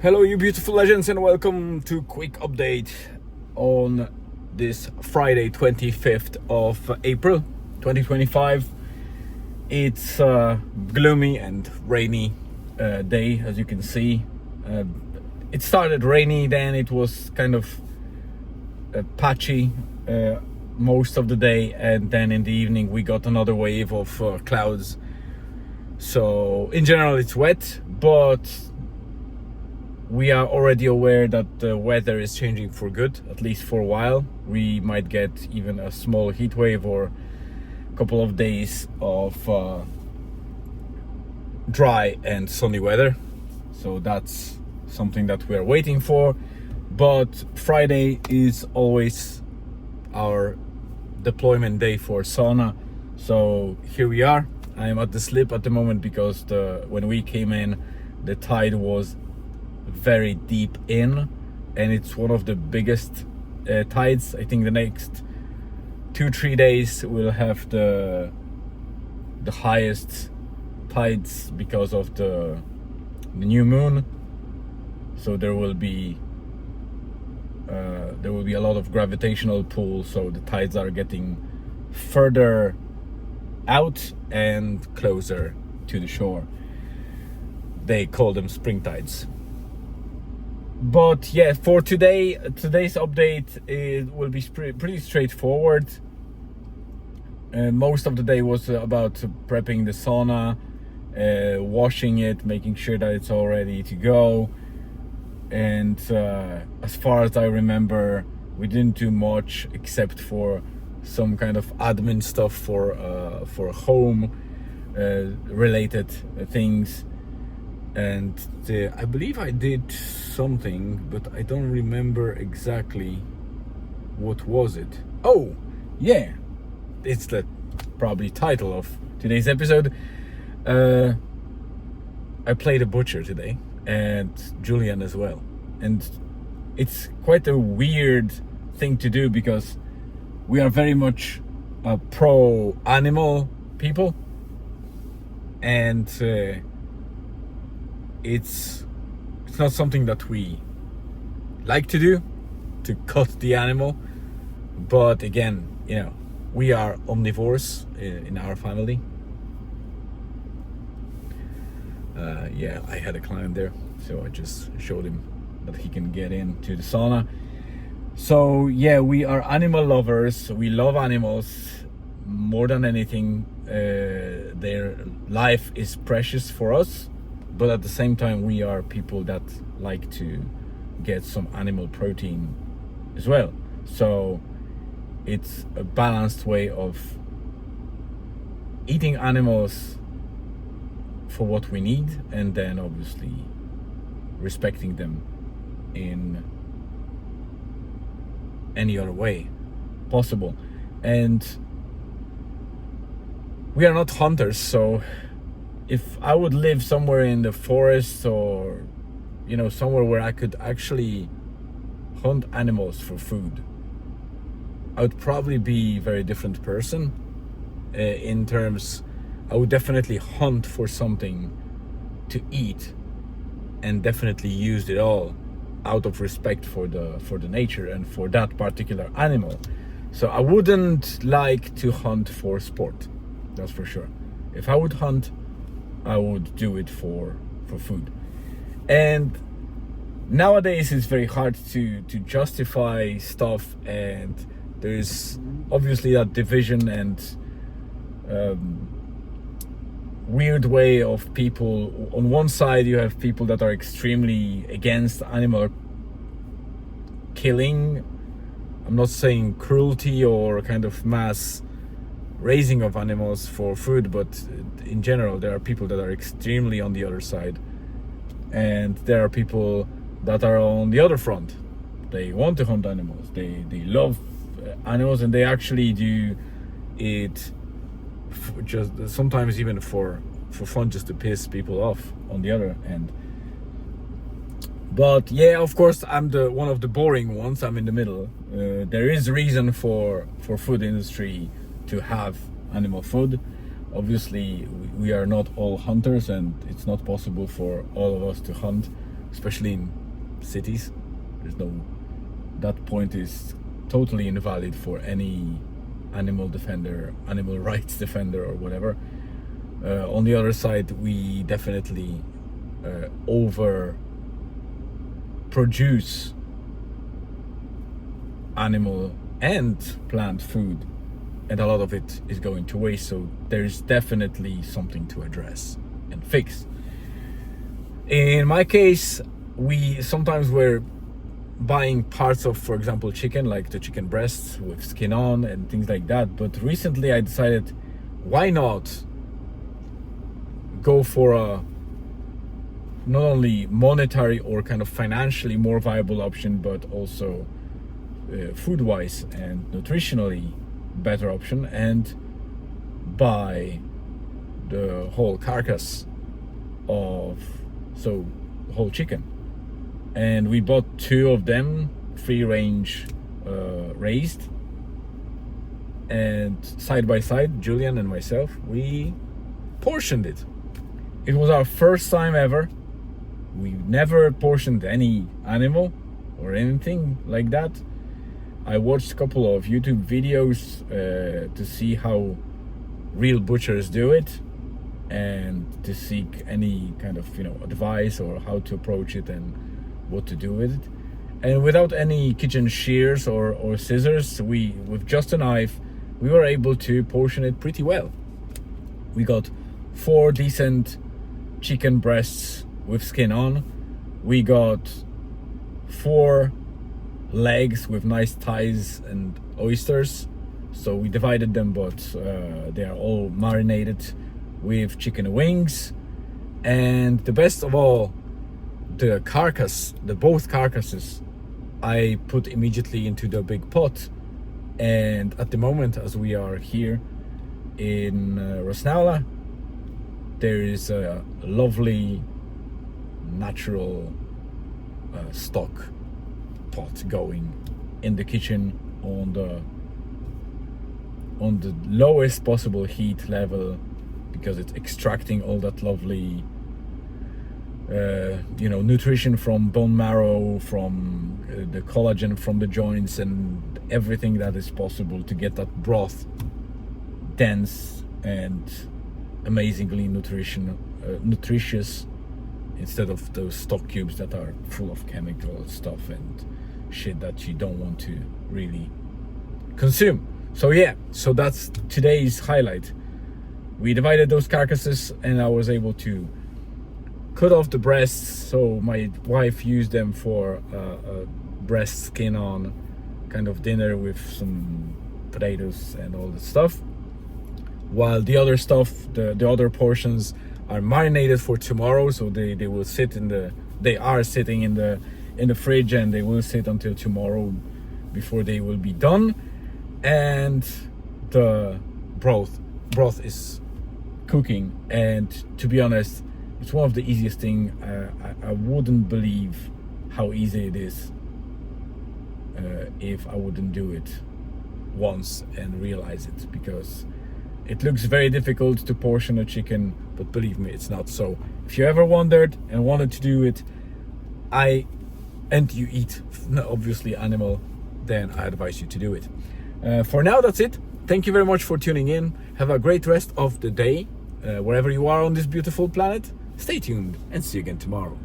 Hello, you beautiful legends, and welcome to quick update on this Friday, 25th of April, 2025. It's a gloomy and rainy day, as you can see. It started rainy, then it was kind of patchy most of the day, and then in the evening we got another wave of clouds. So in general it's wet, but we are already aware that the weather is changing for good, at least for a while. We might get even a small heat wave or a couple of days of dry and sunny weather. So that's something that we're waiting for. But Friday is always our deployment day for sauna. So here we are. I am at the slip at the moment because when we came in, the tide was very deep in, and it's one of the biggest tides. I think the next 2-3 days we'll have the highest tides because of the new moon. So there will be a lot of gravitational pull, so the tides are getting further out and closer to the shore. They call them spring tides. But yeah, for today's update, it will be pretty straightforward. Most of the day was about prepping the sauna, washing it, making sure that it's all ready to go. And as far as I remember, we didn't do much except for some kind of admin stuff for home related things. And I believe I did something, but I don't remember exactly what was it. Oh yeah, it's the probably title of today's episode. I played a butcher today, and Julian as well, and it's quite a weird thing to do because we are very much pro animal people, and it's not something that we like to do, to cut the animal. But again, we are omnivores in our family. Yeah, I had a client there, so I just showed him that he can get into the sauna. So yeah, we are animal lovers. We love animals more than anything. Their life is precious for us, but at the same time we are people that like to get some animal protein as well. So it's a balanced way of eating animals for what we need, and then obviously respecting them in any other way possible. And we are not hunters, so if I would live somewhere in the forest, or somewhere where I could actually hunt animals for food, I would probably be a very different person. In terms, I would definitely hunt for something to eat, and definitely use it all out of respect for the nature and for that particular animal. So I wouldn't like to hunt for sport, that's for sure. If I would hunt, I would do it for food. And nowadays it's very hard to justify stuff, and there's obviously that division and weird way of people. On one side you have people that are extremely against animal killing. I'm not saying cruelty or kind of mass raising of animals for food, but in general there are people that are extremely on the other side, and there are people that are on the other front. They want to hunt animals, they love animals, and they actually do it just sometimes even for fun, just to piss people off on the other end. But yeah, of course I'm one of the boring ones. I'm in the middle. There is reason for food industry to have animal food. Obviously we are not all hunters, and it's not possible for all of us to hunt especially in cities. There's no, that point is totally invalid for any animal defender, animal rights defender, or whatever. On the other side, we definitely over produce animal and plant food, and a lot of it is going to waste. So there's definitely something to address and fix. In my case, we're buying parts of, for example, chicken, like the chicken breasts with skin on and things like that. But recently I decided, why not go for a not only monetary or kind of financially more viable option, but also food-wise and nutritionally better option, and buy the whole carcass of whole chicken. And we bought 2 of them, free range raised, and side by side, Julian and myself, we portioned it. It was our first time ever. We never portioned any animal or anything like that. I watched a couple of YouTube videos to see how real butchers do it, and to seek any kind of advice or how to approach it and what to do with it. And without any kitchen shears or scissors, with just a knife, we were able to portion it pretty well. We got 4 decent chicken breasts with skin on. We got 4 legs with nice thighs and oysters. So we divided them, but they are all marinated with chicken wings. And the best of all, both carcasses, I put immediately into the big pot. And at the moment, as we are here in Rosnaula, there is a lovely natural stock pot going in the kitchen on the lowest possible heat level, because it's extracting all that lovely nutrition from bone marrow, from the collagen from the joints, and everything that is possible to get that broth dense and amazingly nutritious, instead of those stock cubes that are full of chemical stuff and shit that you don't want to really consume. So that's today's highlight. We divided those carcasses, and I was able to cut off the breasts. So my wife used them for a breast skin on kind of dinner with some potatoes and all that stuff, while the other stuff, the other portions, are marinated for tomorrow. So they will sit they are sitting in the fridge, and they will sit until tomorrow before they will be done. And the broth is cooking, and to be honest, it's one of the easiest thing. I wouldn't believe how easy it is if I wouldn't do it once and realize it, because it looks very difficult to portion a chicken, but believe me, it's not. So if you ever wondered and wanted to do it, and you eat obviously animal, then I advise you to do it. For now, that's it. Thank you very much for tuning in. Have a great rest of the day, wherever you are on this beautiful planet. Stay tuned, and see you again tomorrow.